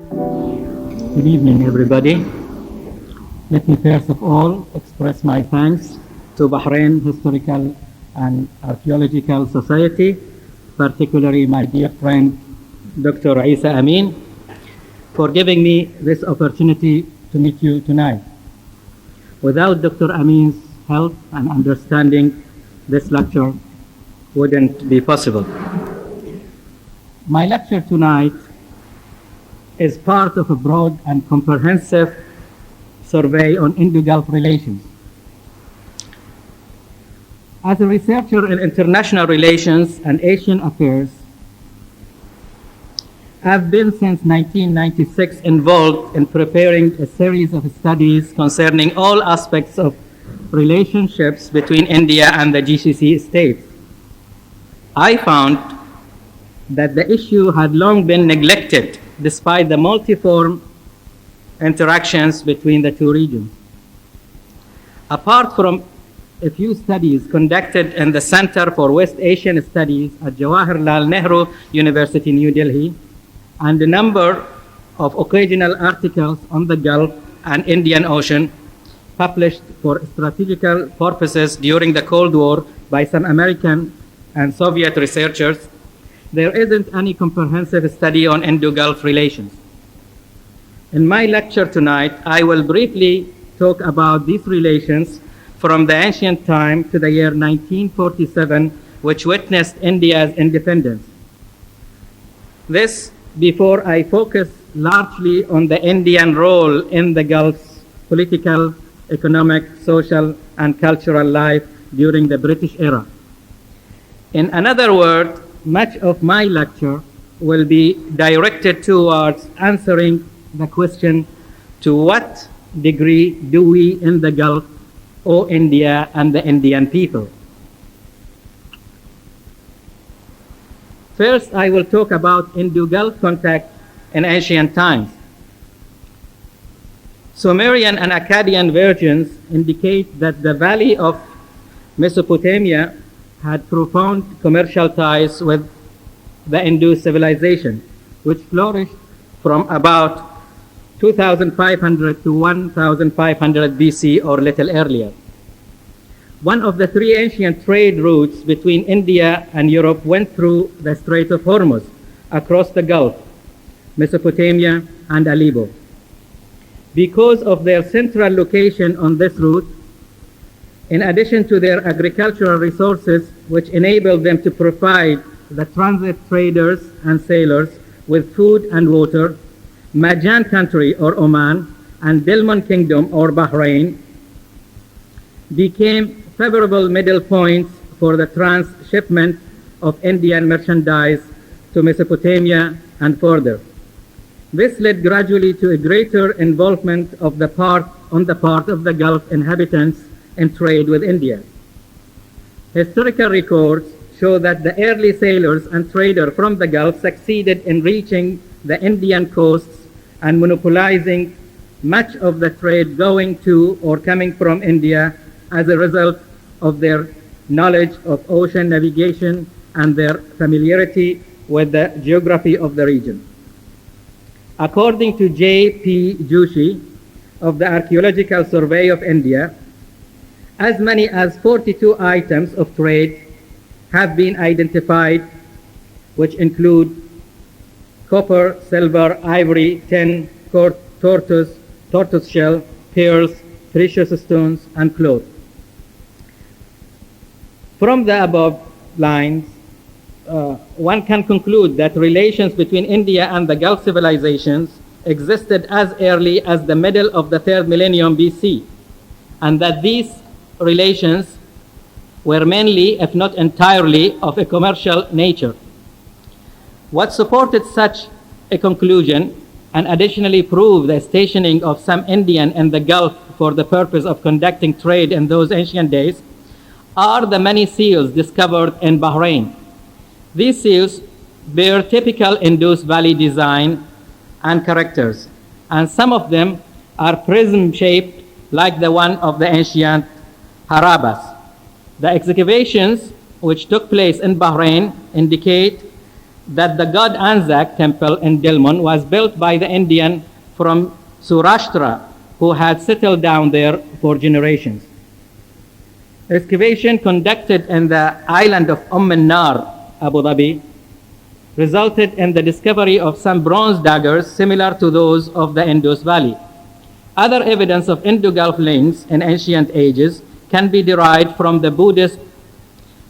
Good evening, everybody. Let me first of all express my thanks to Bahrain Historical and Archaeological Society, particularly my dear friend Dr. Isa Amin, for giving me this opportunity to meet you tonight. Without Dr. Amin's help and understanding, this lecture wouldn't be possible. My lecture tonight is part of a broad and comprehensive survey on Indo-Gulf relations. As a researcher in international relations and Asian affairs, I've been since 1996 involved in preparing a series of studies concerning all aspects of relationships between India and the GCC states. I found that the issue had long been neglected despite the multiform interactions between the two regions. Apart from a few studies conducted in the Center for West Asian Studies at Jawaharlal Nehru University, New Delhi, and a number of occasional articles on the Gulf and Indian Ocean published for strategical purposes during the Cold War by some American and Soviet researchers, there isn't any comprehensive study on Indo-Gulf relations. In my lecture tonight, I will briefly talk about these relations from the ancient time to the year 1947, which witnessed India's independence. This before I focus largely on the Indian role in the Gulf's political, economic, social, and cultural life during the British era. In another word, much of my lecture will be directed towards answering the question, to what degree do we in the Gulf owe India and the Indian people? First, I will talk about Indo-Gulf contact in ancient times. Sumerian and Akkadian versions indicate that the valley of Mesopotamia had profound commercial ties with the Indus civilization, which flourished from about 2500 to 1500 BC or little earlier. One of the three ancient trade routes between India and Europe went through the Strait of Hormuz across the Gulf, Mesopotamia, and Aleppo. Because of their central location on this route, in addition to their agricultural resources, which enabled them to provide the transit traders and sailors with food and water, Majan country or Oman and Delman Kingdom or Bahrain became favorable middle points for the transshipment of Indian merchandise to Mesopotamia and further. This led gradually to a greater involvement on the part of the Gulf inhabitants in trade with India. Historical records show that the early sailors and traders from the Gulf succeeded in reaching the Indian coasts and monopolizing much of the trade going to or coming from India as a result of their knowledge of ocean navigation and their familiarity with the geography of the region. According to J.P. Joshi of the Archaeological Survey of India, as many as 42 items of trade have been identified, which include copper, silver, ivory, tin, tortoise shell, pearls, precious stones, and cloth. From the above lines, one can conclude that relations between India and the Gulf civilizations existed as early as the middle of the 3rd millennium BC, and that these relations were mainly, if not entirely, of a commercial nature. What supported such a conclusion and additionally proved the stationing of some Indian in the Gulf for the purpose of conducting trade in those ancient days are the many seals discovered in Bahrain. These seals bear typical Indus Valley design and characters, and some of them are prism-shaped like the one of the ancient Harabas. The excavations which took place in Bahrain indicate that the god Anzac temple in Dilmun was built by the Indian from Surashtra, who had settled down there for generations. Excavation conducted in the island of Nar, Abu Dhabi, resulted in the discovery of some bronze daggers similar to those of the Indus Valley. Other evidence of Indo-Gulf links in ancient ages can be derived from the Buddhist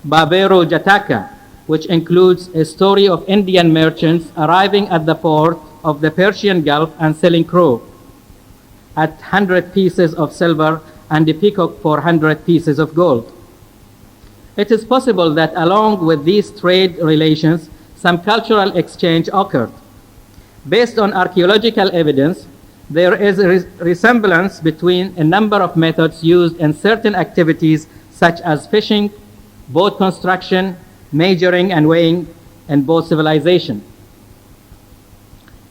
Babero Jataka, which includes a story of Indian merchants arriving at the port of the Persian Gulf and selling crow at 100 pieces of silver and a peacock for 100 pieces of gold. It is possible that along with these trade relations, some cultural exchange occurred. Based on archaeological evidence, there is a resemblance between a number of methods used in certain activities such as fishing, boat construction, measuring and weighing in both civilizations.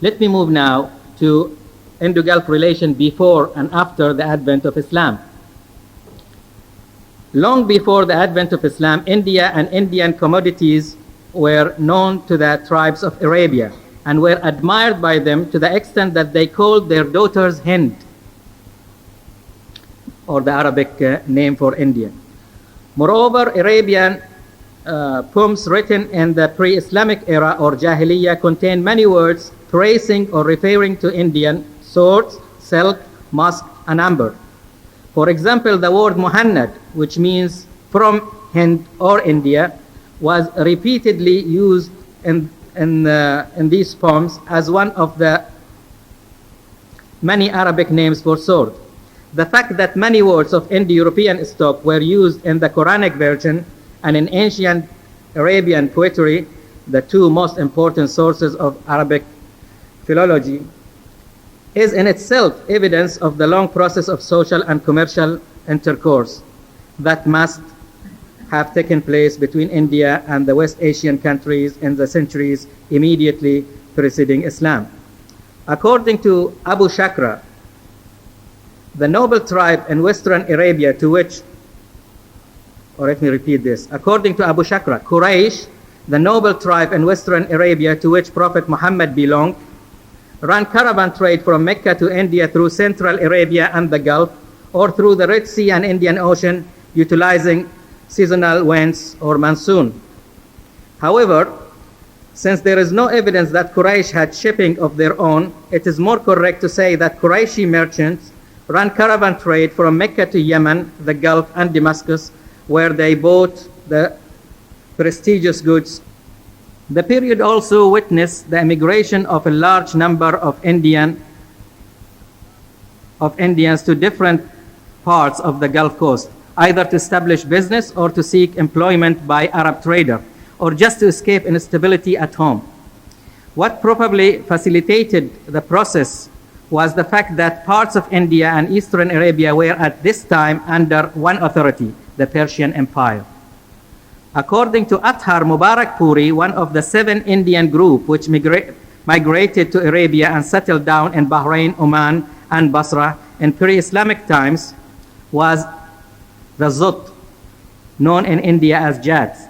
Let me move now to Indo-Gulf relation before and after the advent of Islam. Long before the advent of Islam, India and Indian commodities were known to the tribes of Arabia and were admired by them to the extent that they called their daughters Hind, or the Arabic name for India. Moreover, Arabian poems written in the pre-Islamic era or Jahiliyyah contain many words praising or referring to Indian swords, silk, musk, and amber. For example, the word Muhannad, which means from Hind or India, was repeatedly used in these poems as one of the many Arabic names for sword. The fact that many words of Indo-European stock were used in the Quranic version and in ancient Arabian poetry, the two most important sources of Arabic philology, is in itself evidence of the long process of social and commercial intercourse that must have taken place between India and the West Asian countries in the centuries immediately preceding Islam. According to Abu Shakra, the noble tribe in Western Arabia to which, or let me repeat this, according to Abu Shakra, Quraysh, the noble tribe in Western Arabia to which Prophet Muhammad belonged, ran caravan trade from Mecca to India through Central Arabia and the Gulf, or through the Red Sea and Indian Ocean, utilizing seasonal winds or monsoon. However, since there is no evidence that Quraysh had shipping of their own, it is more correct to say that Qurayshi merchants ran caravan trade from Mecca to Yemen, the Gulf, and Damascus, where they bought the prestigious goods. The period also witnessed the immigration of a large number of Indians to different parts of the Gulf Coast, either to establish business or to seek employment by Arab trader, or just to escape instability at home. What probably facilitated the process was the fact that parts of India and Eastern Arabia were at this time under one authority, the Persian Empire. According to Athar Mubarakpuri, one of the 7 Indian group which migrated to Arabia and settled down in Bahrain, Oman, and Basra in pre-Islamic times, was the Zut, known in India as Jads.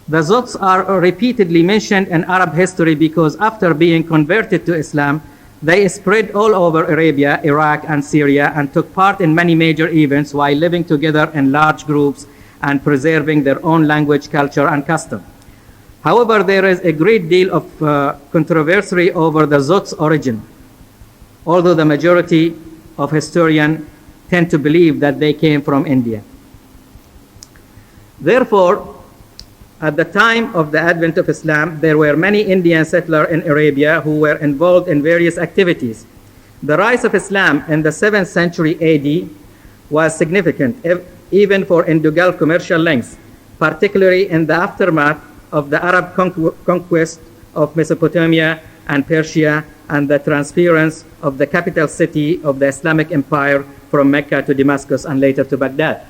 The Zuts are repeatedly mentioned in Arab history because after being converted to Islam, they spread all over Arabia, Iraq, and Syria, and took part in many major events while living together in large groups and preserving their own language, culture, and custom. However, there is a great deal of controversy over the Zuts' origin, although the majority of historians tend to believe that they came from India. Therefore, at the time of the advent of Islam, there were many Indian settlers in Arabia who were involved in various activities. The rise of Islam in the 7th century AD was significant, even for Indo-Gulf commercial links, particularly in the aftermath of the Arab conquest of Mesopotamia and Persia and the transference of the capital city of the Islamic Empire from Mecca to Damascus and later to Baghdad.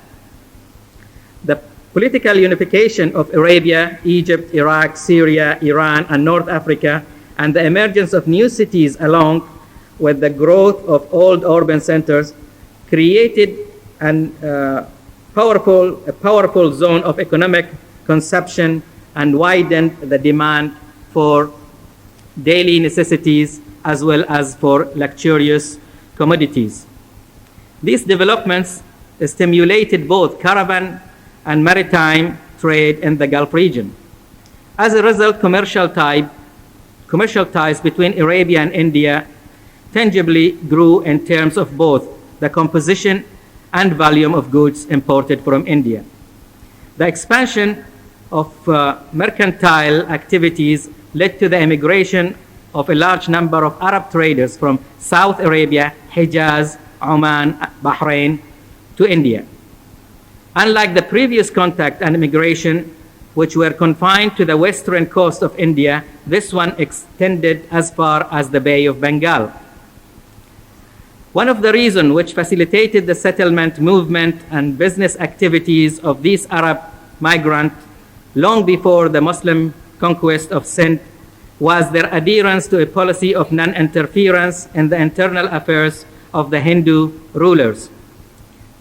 The political unification of Arabia, Egypt, Iraq, Syria, Iran, and North Africa, and the emergence of new cities along with the growth of old urban centers created a powerful zone of economic consumption and widened the demand for daily necessities as well as for luxurious commodities. These developments stimulated both caravan and maritime trade in the Gulf region. As a result, commercial ties between Arabia and India tangibly grew in terms of both the composition and volume of goods imported from India. The expansion of mercantile activities led to the immigration of a large number of Arab traders from South Arabia, Hijaz, Oman, Bahrain to India. Unlike the previous contact and immigration, which were confined to the western coast of India, this one extended as far as the Bay of Bengal. One of the reasons which facilitated the settlement movement and business activities of these Arab migrants long before the Muslim conquest of Sindh was their adherence to a policy of non-interference in the internal affairs of the Hindu rulers.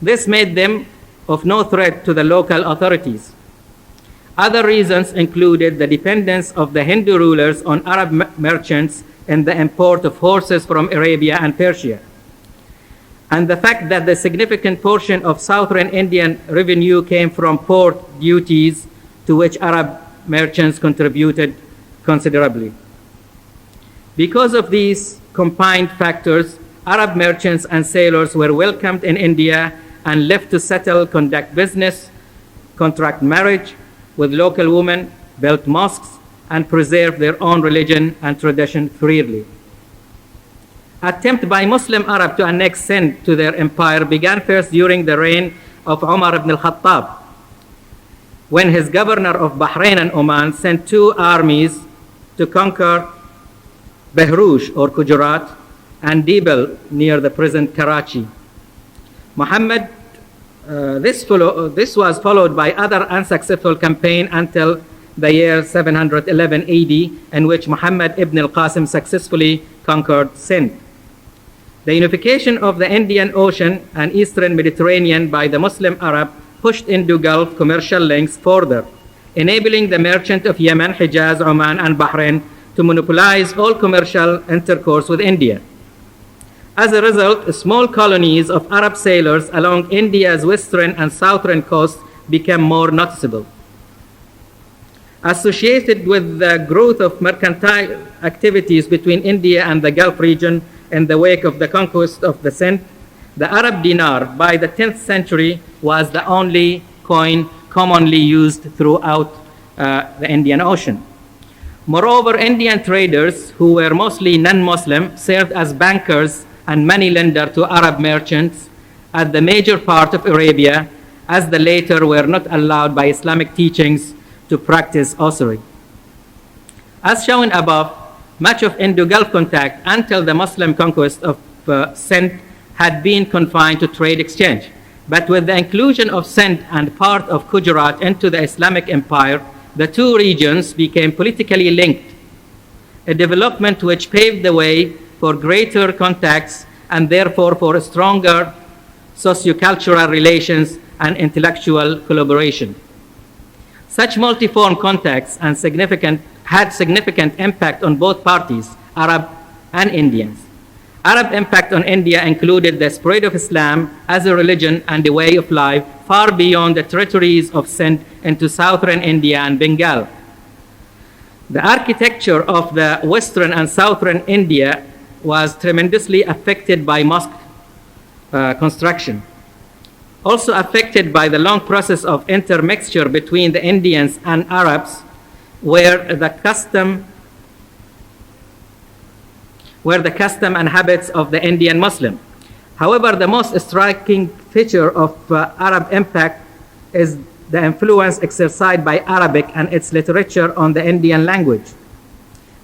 This made them of no threat to the local authorities. Other reasons included the dependence of the Hindu rulers on Arab merchants in the import of horses from Arabia and Persia, and the fact that the significant portion of southern Indian revenue came from port duties to which Arab merchants contributed considerably. Because of these combined factors, Arab merchants and sailors were welcomed in India and left to settle, conduct business, contract marriage with local women, build mosques, and preserve their own religion and tradition freely. Attempt by Muslim Arab to annex Sindh to their empire began first during the reign of Umar ibn al-Khattab, when his governor of Bahrain and Oman sent two armies to conquer Behrouj or Gujarat and Dibel near the present Karachi. This was followed by other unsuccessful campaigns until the year 711 AD, in which Muhammad ibn al-Qasim successfully conquered Sindh. The unification of the Indian Ocean and Eastern Mediterranean by the Muslim Arab pushed into Gulf commercial links further, enabling the merchant of Yemen, Hijaz, Oman, and Bahrain to monopolize all commercial intercourse with India. As a result, small colonies of Arab sailors along India's western and southern coasts became more noticeable. Associated with the growth of mercantile activities between India and the Gulf region in the wake of the conquest of the Sindh, the Arab dinar by the 10th century was the only coin commonly used throughout the Indian Ocean. Moreover, Indian traders, who were mostly non-Muslim, served as bankers and money lender to Arab merchants at the major part of Arabia, as the latter were not allowed by Islamic teachings to practice usury. As shown above, much of Indo-Gulf contact until the Muslim conquest of Sindh had been confined to trade exchange. But with the inclusion of Sindh and part of Gujarat into the Islamic Empire, the two regions became politically linked, a development which paved the way for greater contacts and therefore for stronger socio-cultural relations and intellectual collaboration. Such multiform contacts had significant impact on both parties, Arab and Indians. Arab impact on India included the spread of Islam as a religion and a way of life far beyond the territories of Sindh into southern India and Bengal. The architecture of the western and southern India was tremendously affected by mosque construction. Also affected by the long process of intermixture between the Indians and Arabs, where the custom and habits of the Indian Muslim. However, the most striking feature of Arab impact is the influence exercised by Arabic and its literature on the Indian language,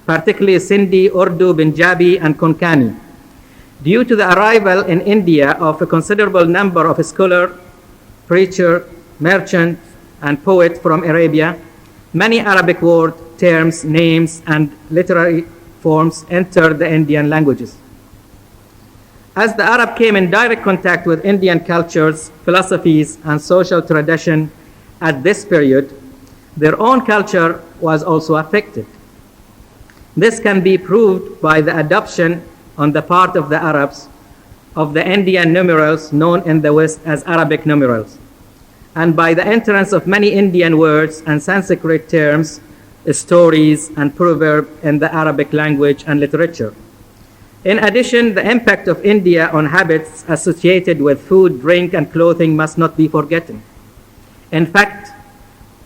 particularly Sindhi, Urdu, Punjabi, and Konkani. Due to the arrival in India of a considerable number of scholars, preachers, merchants, and poets from Arabia, many Arabic words, terms, names, and literary forms entered the Indian languages. As the Arab came in direct contact with Indian cultures, philosophies, and social tradition at this period, their own culture was also affected. This can be proved by the adoption on the part of the Arabs of the Indian numerals known in the West as Arabic numerals, and by the entrance of many Indian words and Sanskrit terms, stories, and proverbs in the Arabic language and literature. In addition, the impact of India on habits associated with food, drink, and clothing must not be forgotten. In fact,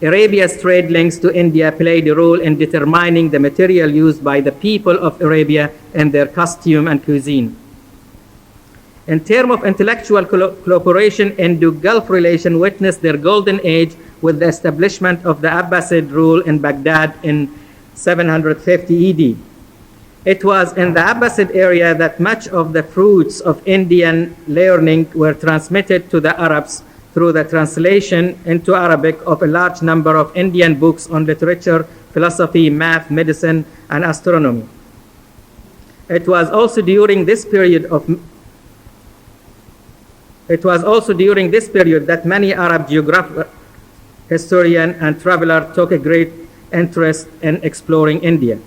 Arabia's trade links to India played a role in determining the material used by the people of Arabia in their costume and cuisine. In terms of intellectual cooperation, Indo-Gulf relations witnessed their golden age with the establishment of the Abbasid rule in Baghdad in 750 AD. It was in the Abbasid area that much of the fruits of Indian learning were transmitted to the Arabs through the translation into Arabic of a large number of Indian books on literature, philosophy, math, medicine, and astronomy. It was also during this period that many Arab geographers, historians, and travelers took a great interest in exploring India.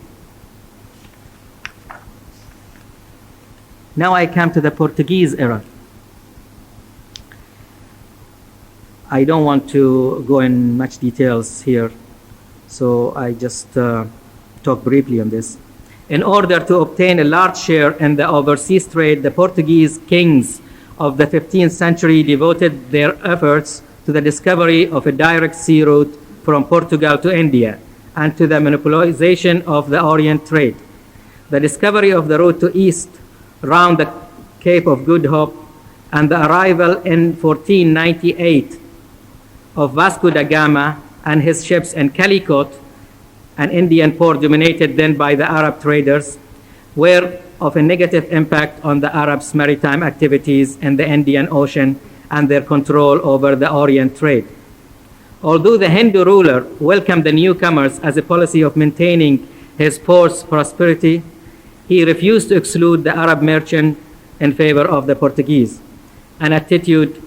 Now I come to the Portuguese era. I don't want to go in much details here, so I just talk briefly on this. In order to obtain a large share in the overseas trade, the Portuguese kings of the 15th century devoted their efforts to the discovery of a direct sea route from Portugal to India and to the monopolization of the Orient trade. The discovery of the route to east round the Cape of Good Hope and the arrival in 1498 of Vasco da Gama and his ships in Calicut, an Indian port dominated then by the Arab traders, were of a negative impact on the Arabs' maritime activities in the Indian Ocean and their control over the Orient trade. Although the Hindu ruler welcomed the newcomers as a policy of maintaining his port's prosperity, he refused to exclude the Arab merchant in favor of the Portuguese, an attitude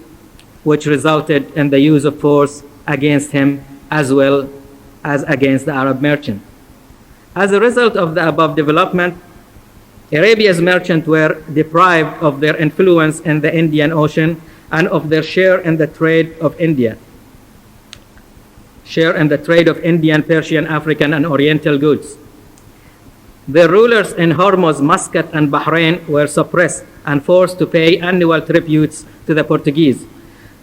which resulted in the use of force against him as well as against the Arab merchant. As a result of the above development, Arabia's merchants were deprived of their influence in the Indian Ocean and of their share in the trade of Indian, Persian, African, and Oriental goods. Their rulers in Hormuz, Muscat, and Bahrain were suppressed and forced to pay annual tributes to the Portuguese.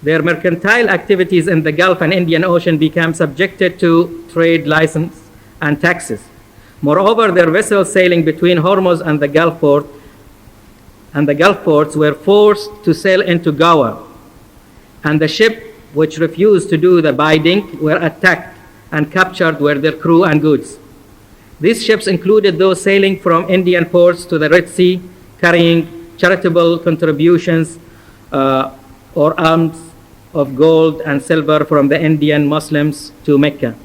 Their mercantile activities in the Gulf and Indian Ocean became subjected to trade license and taxes. Moreover, their vessels sailing between Hormuz and the Gulf ports were forced to sail into Goa, and the ship which refused to do the bidding were attacked and captured with their crew and goods. These ships included those sailing from Indian ports to the Red Sea, carrying charitable contributions or alms of gold and silver from the Indian Muslims to Mecca.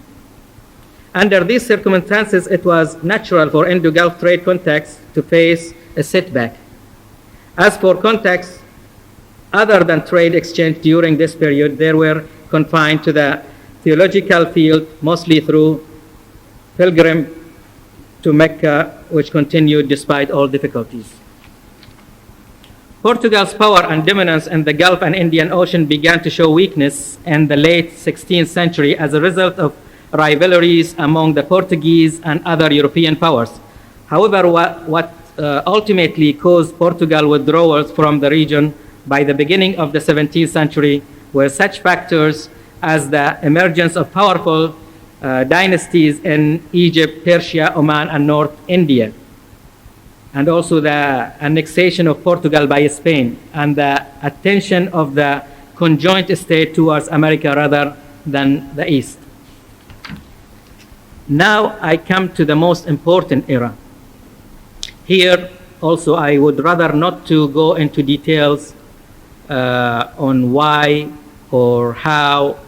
Under these circumstances, it was natural for Indo-Gulf trade contacts to face a setback. As for contacts other than trade exchange during this period, they were confined to the theological field, mostly through pilgrim to Mecca, which continued despite all difficulties. Portugal's power and dominance in the Gulf and Indian Ocean began to show weakness in the late 16th century as a result of rivalries among the Portuguese and other European powers. However, what ultimately caused Portugal withdrawals from the region by the beginning of the 17th century were such factors as the emergence of powerful dynasties in Egypt, Persia, Oman, and North India, and also the annexation of Portugal by Spain and the attention of the conjoint state towards America rather than the East. Now I come to the most important era. Here also I would rather not to go into details on why or how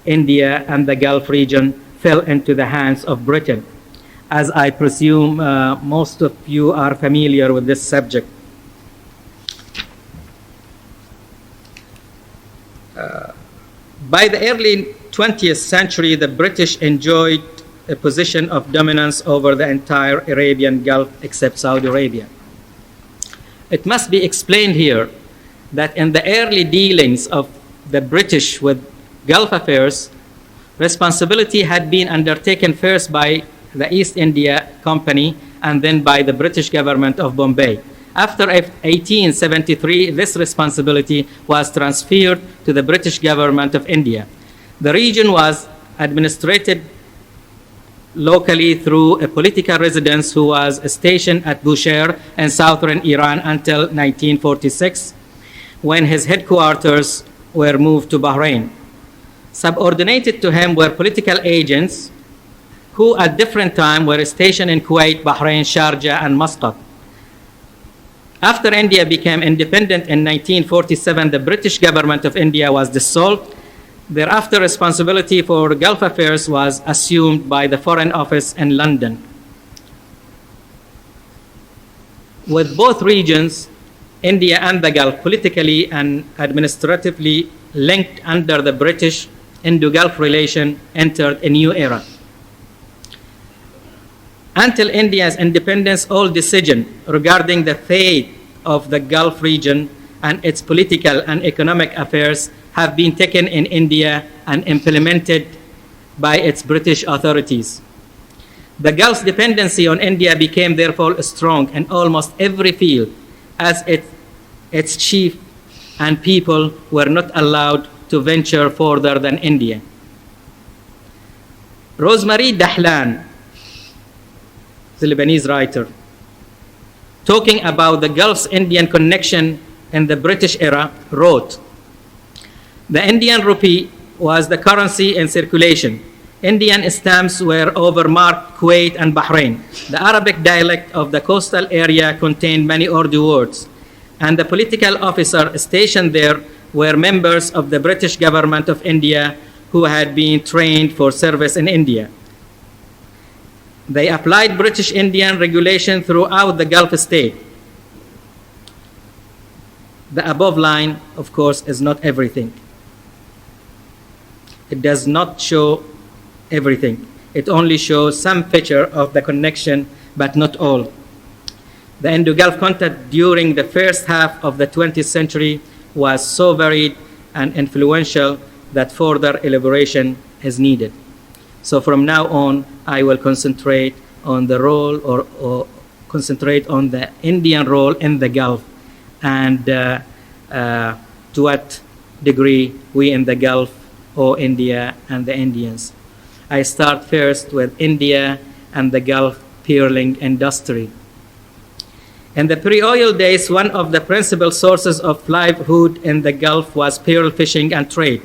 India and the Gulf region fell into the hands of Britain, as I presume most of you are familiar with this subject. By the early 20th century, the British enjoyed a position of dominance over the entire Arabian Gulf except Saudi Arabia. It must be explained here that in the early dealings of the British with Gulf affairs, responsibility had been undertaken first by the East India Company and then by the British government of Bombay. After 1873, this responsibility was transferred to the British government of India. The region was administered locally through a political residence who was stationed at Bushehr in southern Iran until 1946, when his headquarters were moved to Bahrain. Subordinated to him were political agents who at different times were stationed in Kuwait, Bahrain, Sharjah, and Muscat. After India became independent in 1947, the British government of India was dissolved. Thereafter, responsibility for Gulf affairs was assumed by the Foreign Office in London. With both regions, India and the Gulf, politically and administratively linked under the British, Indo-Gulf relation entered a new era. Until India's independence, all decisions regarding the fate of the Gulf region and its political and economic affairs have been taken in India and implemented by its British authorities. The Gulf's dependency on India became therefore strong in almost every field, as its chief and people were not allowed to venture further than India. Rosemary Dahlan, the Lebanese writer, talking about the Gulf's Indian connection in the British era, wrote, "The Indian rupee was the currency in circulation. Indian stamps were overmarked Kuwait and Bahrain. The Arabic dialect of the coastal area contained many Urdu words, and the political officers stationed there were members of the British government of India who had been trained for service in India. They applied British Indian regulation throughout the Gulf state." The above line, of course, is not everything. It does not show everything. It only shows some feature of the connection, but not all. The Indo-Gulf contact during the first half of the 20th century was so varied and influential that further elaboration is needed. So from now on, I will concentrate on the role or concentrate on the Indian role in the Gulf and to what degree we in the Gulf owe India and the Indians. I start first with India and the Gulf pearling industry. In the pre-oil days, one of the principal sources of livelihood in the Gulf was pearl fishing and trade.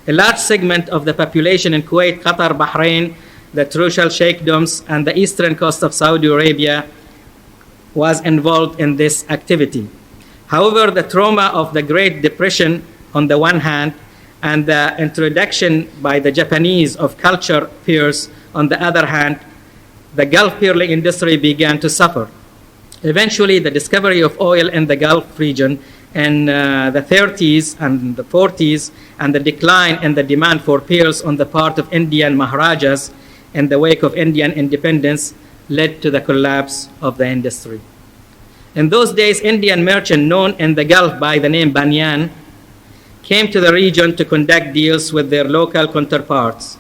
A large segment of the population in Kuwait, Qatar, Bahrain, the Trucial Sheikdoms, and the eastern coast of Saudi Arabia was involved in this activity. However, the trauma of the Great Depression on the one hand and the introduction by the Japanese of culture pearls on the other hand, the Gulf pearling industry began to suffer. Eventually, the discovery of oil in the Gulf region in the 30s and the 40s and the decline in the demand for pearls on the part of Indian Maharajas in the wake of Indian independence led to the collapse of the industry. In those days, Indian merchants known in the Gulf by the name Banyan came to the region to conduct deals with their local counterparts.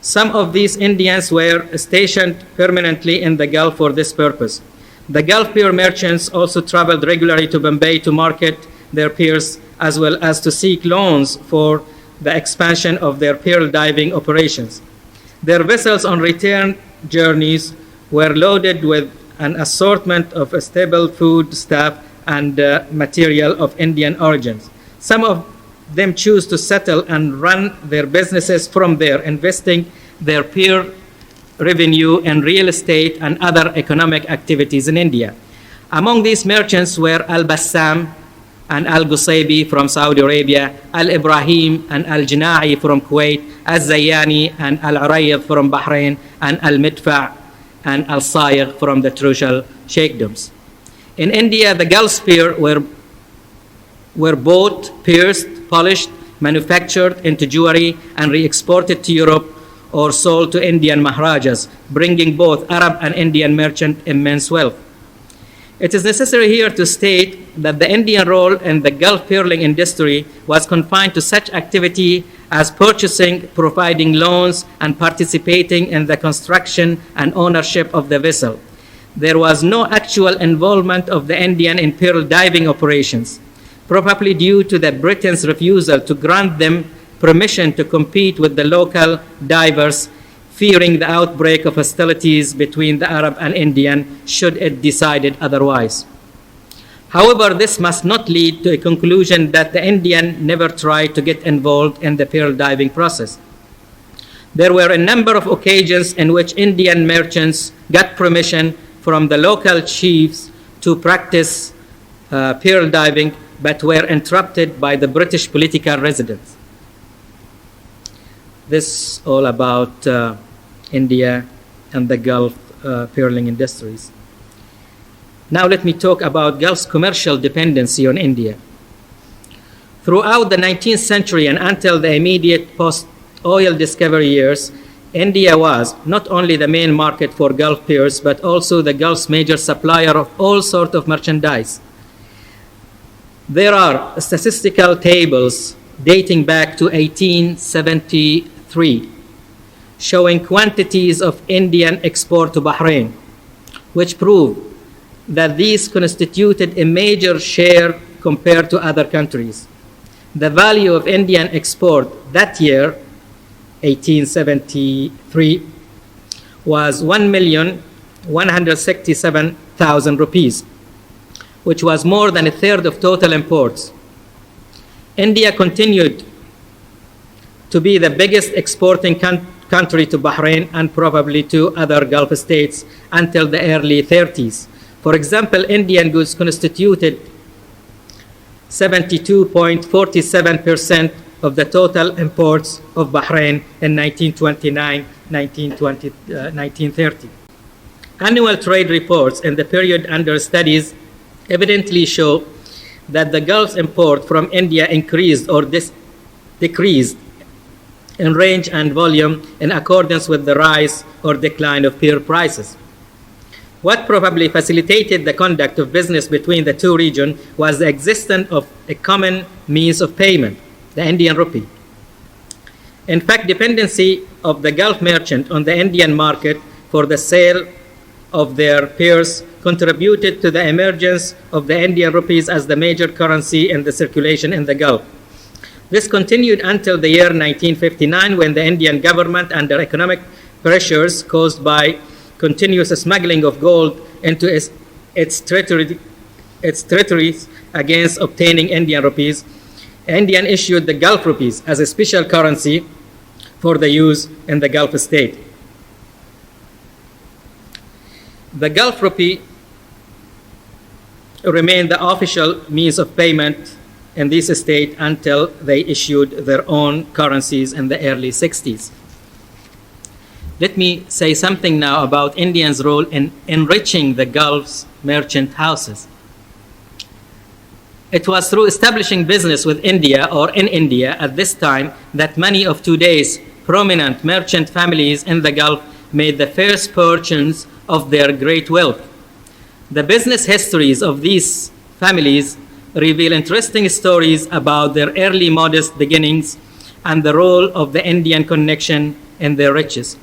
Some of these Indians were stationed permanently in the Gulf for this purpose. The Gulf pearl merchants also traveled regularly to Bombay to market their pearls as well as to seek loans for the expansion of their pearl diving operations. Their vessels on return journeys were loaded with an assortment of stable food stuff and material of Indian origins. Some of them choose to settle and run their businesses from there, investing their pearl revenue in real estate and other economic activities in India. Among these merchants were Al-Bassam and Al-Qusaybi from Saudi Arabia, Al-Ibrahim and Al-Jana'i from Kuwait, Al-Zayyani and Al-Ra'id from Bahrain, and Al-Midfa and Al-Sayigh from the Trucial Sheikdoms. In India, the Gulf pearls were bought, pierced, polished, manufactured into jewelry and re-exported to Europe or sold to Indian Maharajas, bringing both Arab and Indian merchants immense wealth. It is necessary here to state that the Indian role in the Gulf pearling industry was confined to such activity as purchasing, providing loans, and participating in the construction and ownership of the vessel. There was no actual involvement of the Indian in pearl diving operations, probably due to the Britain's refusal to grant them permission to compete with the local divers, fearing the outbreak of hostilities between the Arab and Indian should it decided otherwise. However, this must not lead to a conclusion that the Indian never tried to get involved in the pearl diving process. There were a number of occasions in which Indian merchants got permission from the local chiefs to practice pearl diving, but were interrupted by the British political residents. This is all about India and the Gulf pearling industries. Now let me talk about Gulf's commercial dependency on India. Throughout the 19th century and until the immediate post-oil discovery years, India was not only the main market for Gulf pearls, but also the Gulf's major supplier of all sorts of merchandise. There are statistical tables dating back to 1873 showing quantities of Indian export to Bahrain, which prove that these constituted a major share compared to other countries. The value of Indian export that year, 1873, was 1,167,000 rupees, which was more than a third of total imports. India continued to be the biggest exporting country to Bahrain and probably to other Gulf states until the early 30s. For example, Indian goods constituted 72.47% of the total imports of Bahrain in 1929-1930. Annual trade reports in the period under studies evidently show that the Gulf's import from India increased or decreased in range and volume in accordance with the rise or decline of pearl prices. What probably facilitated the conduct of business between the two regions was the existence of a common means of payment, the Indian rupee. In fact, dependency of the Gulf merchant on the Indian market for the sale of their pearls contributed to the emergence of the Indian rupees as the major currency in the circulation in the Gulf. This continued until the year 1959, when the Indian government, under economic pressures caused by continuous smuggling of gold into its territories against obtaining Indian rupees, Indian issued the Gulf rupees as a special currency for the use in the Gulf state. The Gulf rupee remained the official means of payment in this state until they issued their own currencies in the early 60s. Let me say something now about Indians' role in enriching the Gulf's merchant houses. It was through establishing business with India or in India at this time that many of today's prominent merchant families in the Gulf made the first purchase of their great wealth. The business histories of these families reveal interesting stories about their early modest beginnings and the role of the Indian connection in their riches.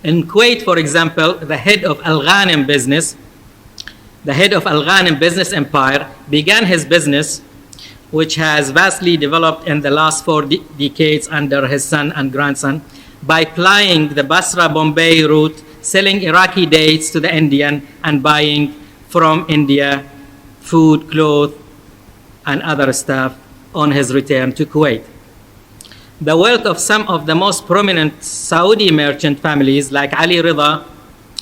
In Kuwait, for example, the head of Al Ghanim business empire began his business, which has vastly developed in the last 4 decades under his son and grandson, by plying the Basra-Bombay route, selling Iraqi dates to the Indian and buying from India food, clothes, and other stuff on his return to Kuwait. The wealth of some of the most prominent Saudi merchant families like Ali Rida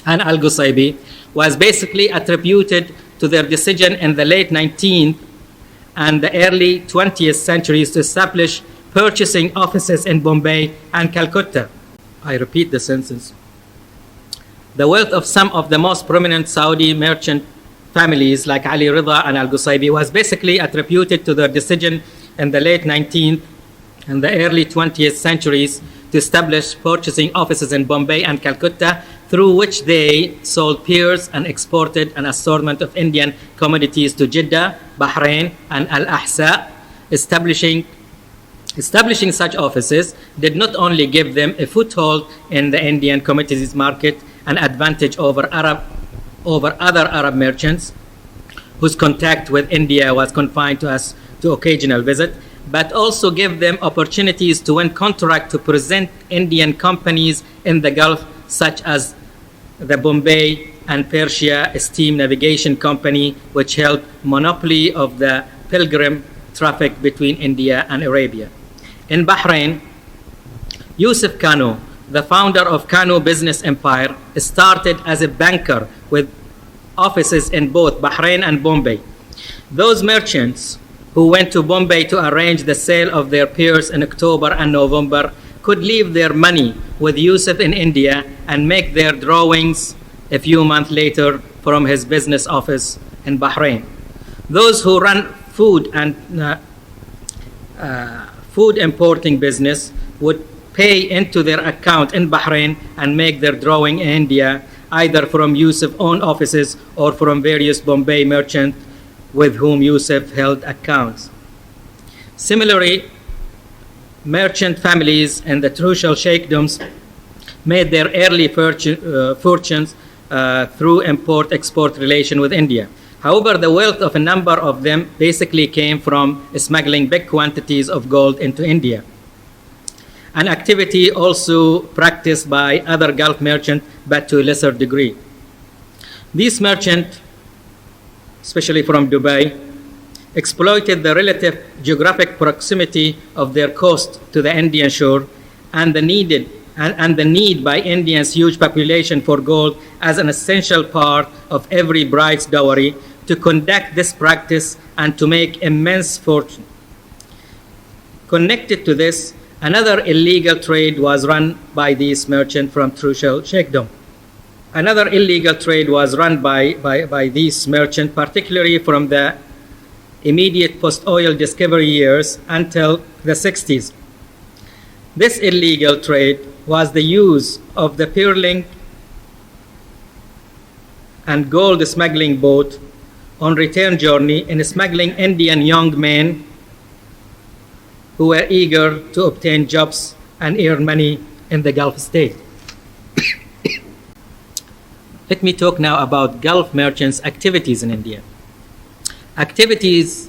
and Al Qusaybi was basically attributed to their decision in the late 19th and the early 20th centuries to establish purchasing offices in Bombay and Calcutta. I repeat the sentence. The wealth of some of the most prominent Saudi merchant families like Ali Rida and Al Qusaybi was basically attributed to their decision in the late 19th in the early 20th centuries to establish purchasing offices in Bombay and Calcutta, through which they sold peers and exported an assortment of Indian commodities to Jeddah, Bahrain, and Al-Ahsa. Establishing such offices did not only give them a foothold in the Indian commodities market, an advantage over other Arab merchants whose contact with India was confined to occasional visit, but also give them opportunities to win contracts to present Indian companies in the Gulf, such as the Bombay and Persia Steam Navigation Company, which held monopoly of the pilgrim traffic between India and Arabia. In Bahrain, Yusuf Kano, the founder of Kano Business Empire, started as a banker with offices in both Bahrain and Bombay. Those merchants who went to Bombay to arrange the sale of their peers in October and November could leave their money with Yusuf in India and make their drawings a few months later from his business office in Bahrain. Those who run food importing business would pay into their account in Bahrain and make their drawing in India, either from Yusuf's own offices or from various Bombay merchants with whom Yusuf held accounts. Similarly, merchant families in the Trucial Sheikdoms made their early fortunes through import-export relation with India. However, the wealth of a number of them basically came from smuggling big quantities of gold into India, an activity also practiced by other Gulf merchants, but to a lesser degree. These merchants, especially from Dubai, exploited the relative geographic proximity of their coast to the Indian shore and the need by Indians' huge population for gold as an essential part of every bride's dowry to conduct this practice and to make immense fortune. Connected to this, another illegal trade was run by these merchants from Trucial Sheikdom. Another illegal trade was run by these merchants, particularly from the immediate post-oil discovery years until the 60s. This illegal trade was the use of the pearling and gold smuggling boat on return journey in smuggling Indian young men who were eager to obtain jobs and earn money in the Gulf state. Let me talk now about Gulf merchants' activities in India. Activity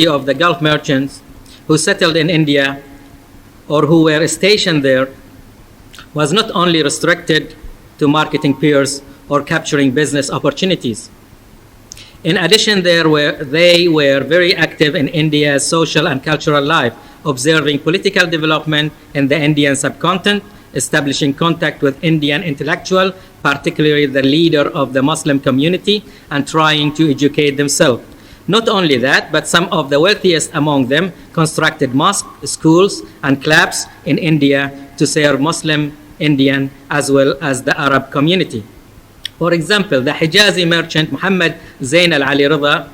of the Gulf merchants who settled in India or who were stationed there was not only restricted to marketing peers or capturing business opportunities. In addition, they were very active in India's social and cultural life, observing political development in the Indian subcontinent, establishing contact with Indian intellectuals, particularly the leader of the Muslim community, and trying to educate themselves. Not only that, but some of the wealthiest among them constructed mosques, schools, and clubs in India to serve Muslim Indian as well as the Arab community. For example, the Hijazi merchant Muhammad Zain al-Ali Rida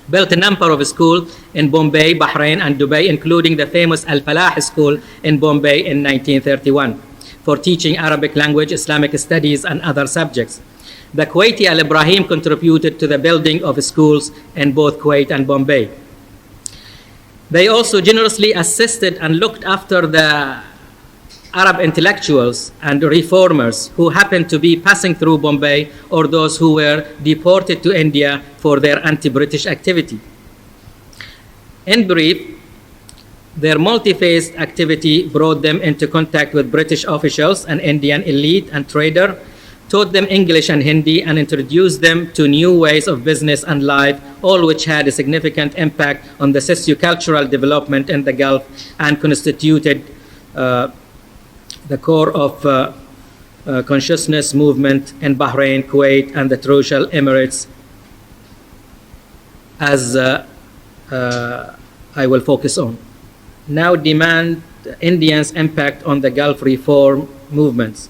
built a number of schools in Bombay, Bahrain, and Dubai, including the famous Al-Falah School in Bombay in 1931 for teaching Arabic language, Islamic studies, and other subjects. The Kuwaiti Al-Ibrahim contributed to the building of schools in both Kuwait and Bombay. They also generously assisted and looked after the Arab intellectuals and reformers who happened to be passing through Bombay or those who were deported to India for their anti-British activity. In brief, their multi-phased activity brought them into contact with British officials and Indian elite and trader, taught them English and Hindi, and introduced them to new ways of business and life, all which had a significant impact on the socio-cultural development in the Gulf and constituted the core of consciousness movement in Bahrain, Kuwait, and the Trucial Emirates, as I will focus on. Now, demand Indians' impact on the Gulf reform movements.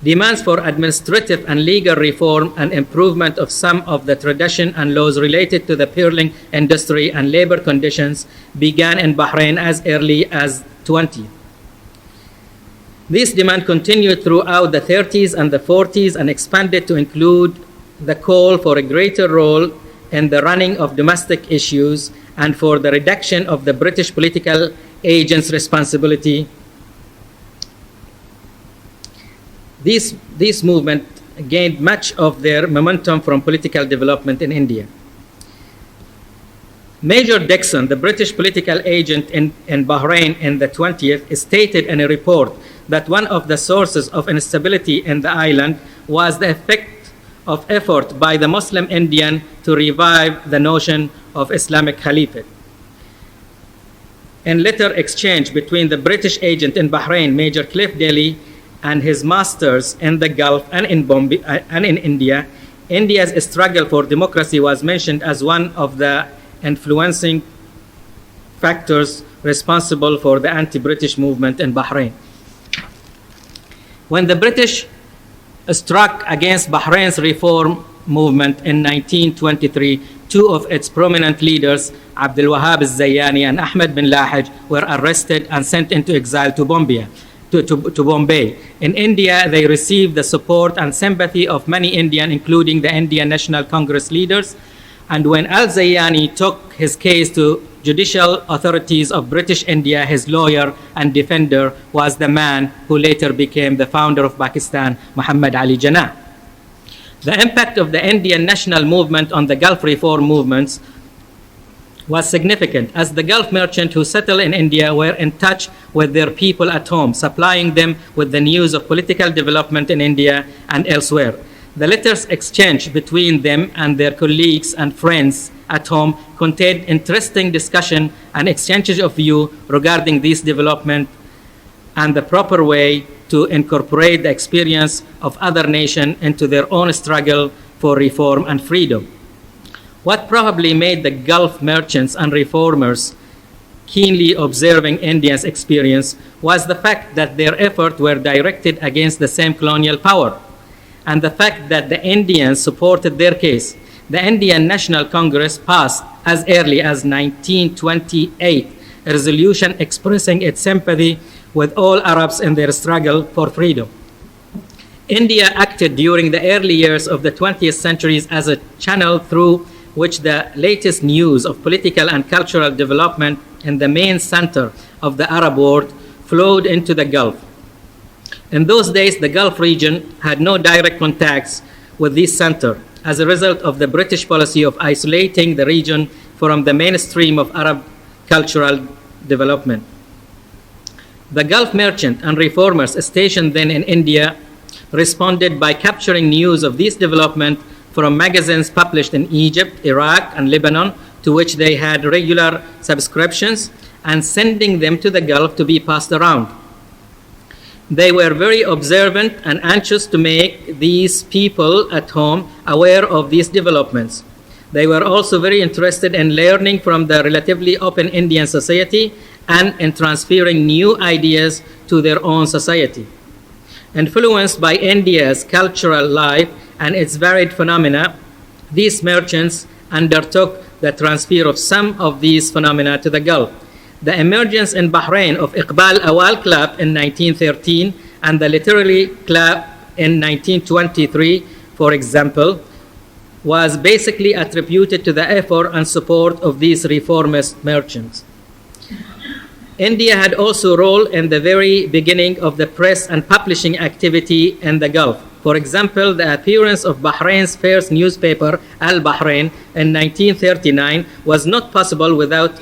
Demands for administrative and legal reform and improvement of some of the tradition and laws related to the pearling industry and labor conditions began in Bahrain as early as 20. This demand continued throughout the 30s and the 40s and expanded to include the call for a greater role in the running of domestic issues and for the reduction of the British political agents' responsibility. This movement gained much of their momentum from political development in India. Major Dixon, the British political agent in Bahrain in the 20th, stated in a report that one of the sources of instability in the island was the effect of effort by the Muslim Indian to revive the notion of Islamic Caliphate. In letter exchange between the British agent in Bahrain, Major Cliff Daly, and his masters in the Gulf and in Bombay and in India, India's struggle for democracy was mentioned as one of the influencing factors responsible for the anti-British movement in Bahrain. When the British struck against Bahrain's reform movement in 1923, two of its prominent leaders, Abdullah al-Zayyani and Ahmed bin Lahij, were arrested and sent into exile to Bombay. In India, they received the support and sympathy of many Indians, including the Indian National Congress leaders. And when al-Zayyani took his case to judicial authorities of British India, his lawyer and defender was the man who later became the founder of Pakistan, Muhammad Ali Jinnah. The impact of the Indian national movement on the Gulf reform movements was significant, as the Gulf merchants who settled in India were in touch with their people at home, supplying them with the news of political development in India and elsewhere. The letters exchanged between them and their colleagues and friends at home contained interesting discussion and exchanges of view regarding this development and the proper way to incorporate the experience of other nations into their own struggle for reform and freedom. What probably made the Gulf merchants and reformers keenly observing India's experience was the fact that their efforts were directed against the same colonial power, and the fact that the Indians supported their case. The Indian National Congress passed as early as 1928 a resolution expressing its sympathy with all Arabs in their struggle for freedom. India acted during the early years of the 20th century as a channel through which the latest news of political and cultural development in the main center of the Arab world flowed into the Gulf. In those days, the Gulf region had no direct contacts with this center as a result of the British policy of isolating the region from the mainstream of Arab cultural development. The Gulf merchant and reformers stationed then in India responded by capturing news of this development from magazines published in Egypt, Iraq, and Lebanon, to which they had regular subscriptions, and sending them to the Gulf to be passed around. They were very observant and anxious to make these people at home aware of these developments. They were also very interested in learning from the relatively open Indian society and in transferring new ideas to their own society. Influenced by India's cultural life and its varied phenomena, these merchants undertook the transfer of some of these phenomena to the Gulf. The emergence in Bahrain of Iqbal Awal Club in 1913 and the Literary Club in 1923, for example, was basically attributed to the effort and support of these reformist merchants. India had also a role in the very beginning of the press and publishing activity in the Gulf. For example, the appearance of Bahrain's first newspaper, Al-Bahrain, in 1939 was not possible without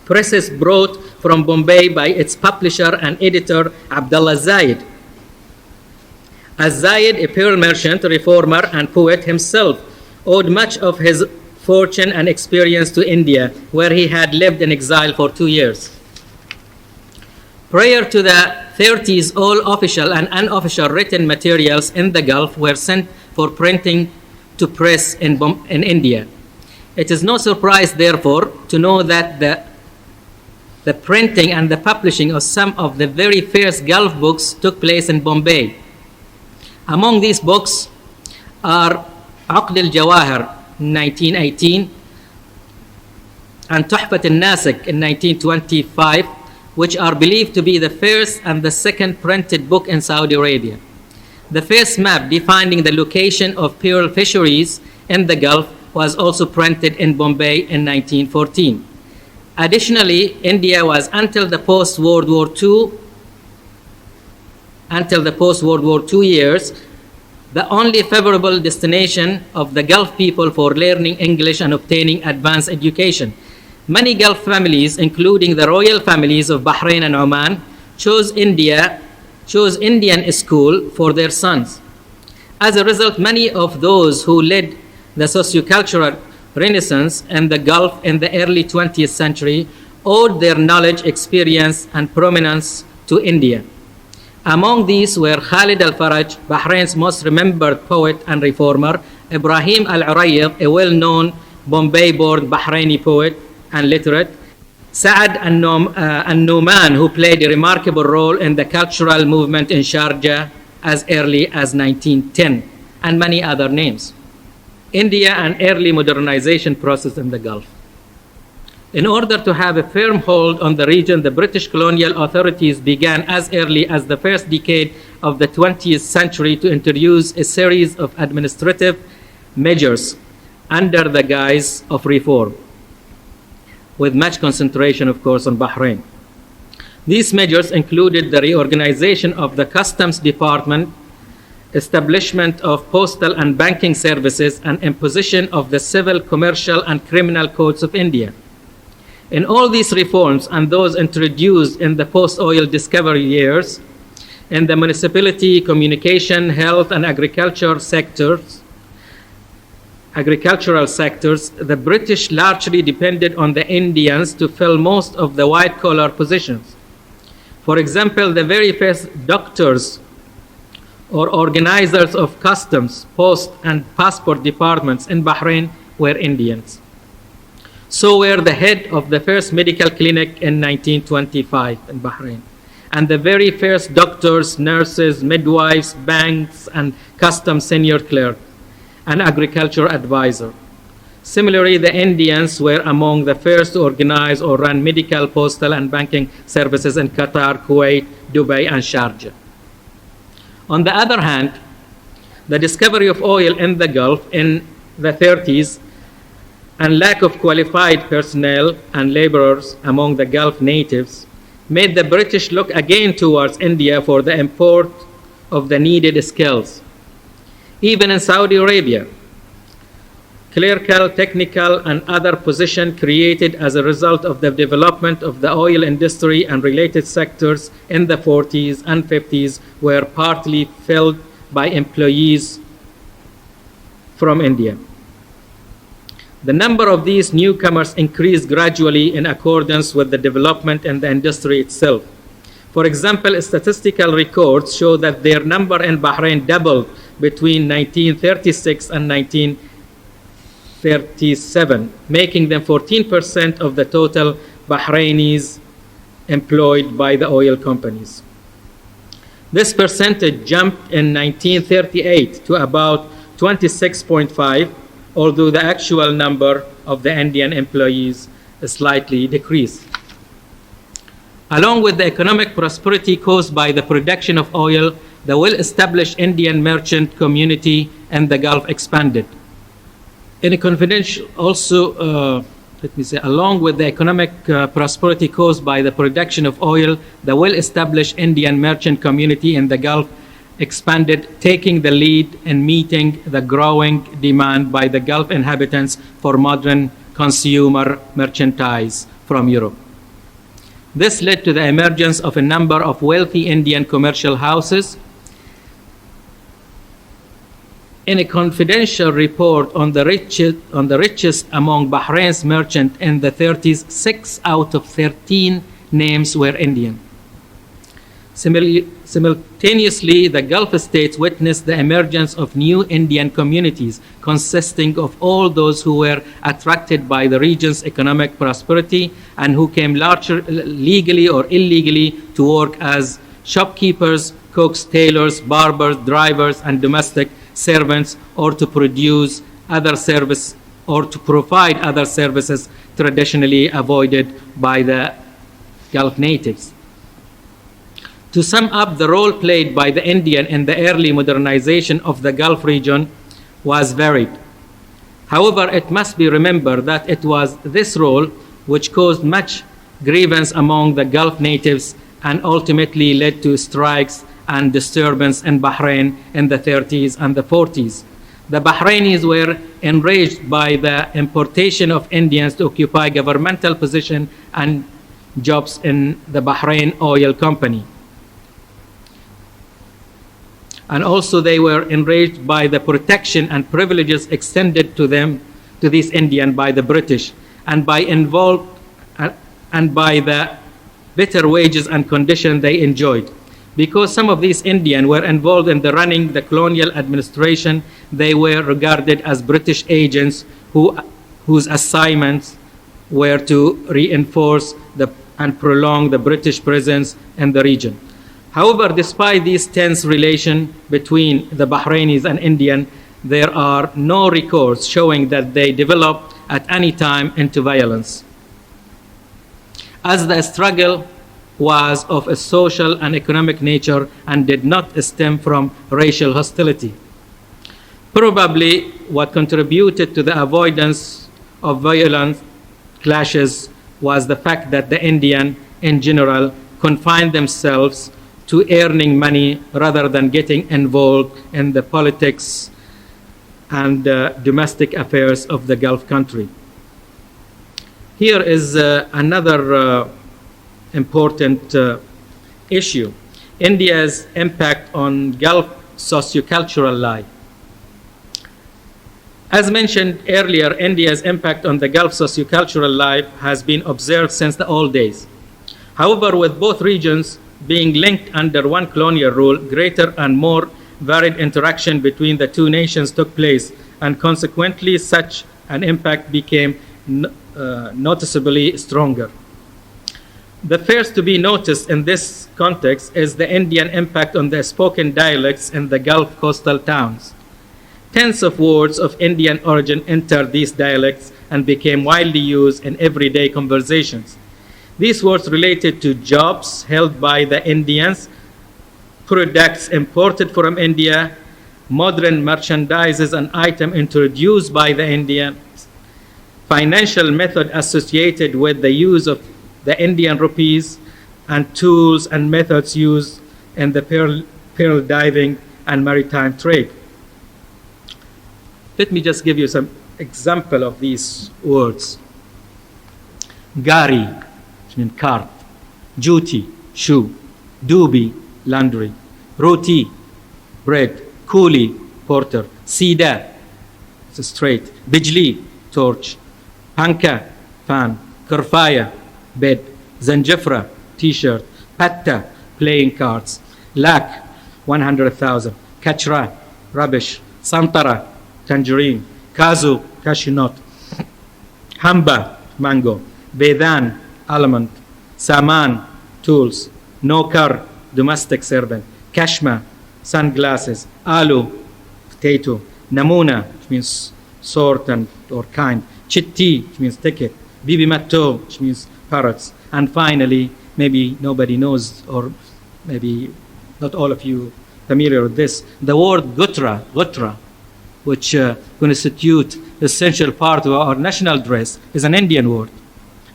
presses brought from Bombay by its publisher and editor, Abdullah Zayed. As Zayed, a pearl merchant, reformer, and poet himself, owed much of his fortune and experience to India, where he had lived in exile for 2 years. Prior to the 30s, all official and unofficial written materials in the Gulf were sent for printing to press in India. It is no surprise, therefore, to know that the printing and the publishing of some of the very first Gulf books took place in Bombay. Among these books are عقد الجواهر 1918 and تحفة الناسك in 1925, which are believed to be the first and the second printed book in Saudi Arabia. The first map defining the location of pearl fisheries in the Gulf was also printed in Bombay in 1914. Additionally, India was until the post-World War II years, the only favorable destination of the Gulf people for learning English and obtaining advanced education. Many Gulf families, including the royal families of Bahrain and Oman, chose Indian school for their sons. As a result, many of those who led the sociocultural renaissance in the Gulf in the early 20th century owed their knowledge, experience, and prominence to India. Among these were Khalid al-Faraj, Bahrain's most remembered poet and reformer, Ibrahim al-Urayid, a well-known Bombay-born Bahraini poet and literate, Saad al-Numan, who played a remarkable role in the cultural movement in Sharjah as early as 1910, and many other names. India and early modernization process in the Gulf. In order to have a firm hold on the region, the British colonial authorities began as early as the first decade of the 20th century to introduce a series of administrative measures under the guise of reform, with much concentration, of course, on Bahrain. These measures included the reorganization of the Customs Department, establishment of postal and banking services, and imposition of the civil, commercial, and criminal codes of India. In all these reforms and those introduced in the post-oil discovery years, in the municipality, communication, health, and agricultural sectors, the British largely depended on the Indians to fill most of the white-collar positions. For example, the very first doctors or organizers of customs, post, and passport departments in Bahrain were Indians. So were the head of the first medical clinic in 1925 in Bahrain, and the very first doctors, nurses, midwives, banks, and customs senior clerk, and agriculture advisor. Similarly, the Indians were among the first to organize or run medical, postal, and banking services in Qatar, Kuwait, Dubai, and Sharjah. On the other hand, the discovery of oil in the Gulf in the 30s and lack of qualified personnel and laborers among the Gulf natives made the British look again towards India for the import of the needed skills. Even in Saudi Arabia, clerical, technical, and other positions created as a result of the development of the oil industry and related sectors in the 40s and 50s were partly filled by employees from India. The number of these newcomers increased gradually in accordance with the development in the industry itself. For example, statistical records show that their number in Bahrain doubled between 1936 and 1937, making them 14% of the total Bahrainis employed by the oil companies. This percentage jumped in 1938 to about 26.5%, although the actual number of the Indian employees slightly decreased. Along with the economic prosperity caused by the production of oil, the well-established Indian merchant community in the Gulf expanded. In a confidential, along with the economic prosperity caused by the production of oil, the well-established Indian merchant community in the Gulf expanded, taking the lead in meeting the growing demand by the Gulf inhabitants for modern consumer merchandise from Europe. This led to the emergence of a number of wealthy Indian commercial houses. In a confidential report on the richest among Bahrain's merchants in the 30s, 6 out of 13 names were Indian. Simultaneously, the Gulf states witnessed the emergence of new Indian communities consisting of all those who were attracted by the region's economic prosperity and who came legally or illegally to work as shopkeepers, cooks, tailors, barbers, drivers, and domestic servants, or to produce other service or to provide other services traditionally avoided by the Gulf natives. To sum up, the role played by the Indian in the early modernization of the Gulf region was varied. However, it must be remembered that it was this role which caused much grievance among the Gulf natives and ultimately led to strikes and disturbance in Bahrain in the 30s and the 40s. The Bahrainis were enraged by the importation of Indians to occupy governmental positions and jobs in the Bahrain Oil Company. And also they were enraged by the protection and privileges extended to them, to these Indians by the British, and by the better wages and conditions they enjoyed. Because some of these Indians were involved in the running the colonial administration, they were regarded as British agents whose assignments were to reinforce and prolong the British presence in the region. However, despite these tense relations between the Bahrainis and Indian, there are no records showing that they developed at any time into violence, as the struggle was of a social and economic nature and did not stem from racial hostility. Probably what contributed to the avoidance of violent clashes was the fact that the Indian, in general, confined themselves to earning money rather than getting involved in the politics and domestic affairs of the Gulf country. Here is another important issue: India's impact on Gulf sociocultural life. As mentioned earlier, India's impact on the Gulf sociocultural life has been observed since the old days. However, with both regions being linked under one colonial rule, greater and more varied interaction between the two nations took place, and consequently such an impact became noticeably stronger. The first to be noticed in this context is the Indian impact on the spoken dialects in the Gulf coastal towns. Tens of words of Indian origin entered these dialects and became widely used in everyday conversations. These words related to jobs held by the Indians, products imported from India, modern merchandises and items introduced by the Indians, financial method associated with the use of the Indian rupees, and tools and methods used in the pearl diving and maritime trade. Let me just give you some example of these words. Gari, which means cart. Juti, shoe. Dubi, laundry. Roti, bread. Kuli, porter. Sida, it's straight. Bijli, torch. Panka, fan. Kurfaya, bed. Zanjafra, t-shirt. Patta, playing cards. Lak, 100,000. Kachra, rubbish. Santara, tangerine. Kazu, cashew nut. Hamba, mango. Vedan, almond. Saman, tools. Nokar, domestic servant. Kashma, sunglasses. Alu, potato. Namuna, which means sort and or kind. Chitti, which means ticket. Bibi matto, which means parrots. And finally, maybe nobody knows, or maybe not all of you familiar with this, the word gutra, which constitute essential part of our national dress, is an Indian word.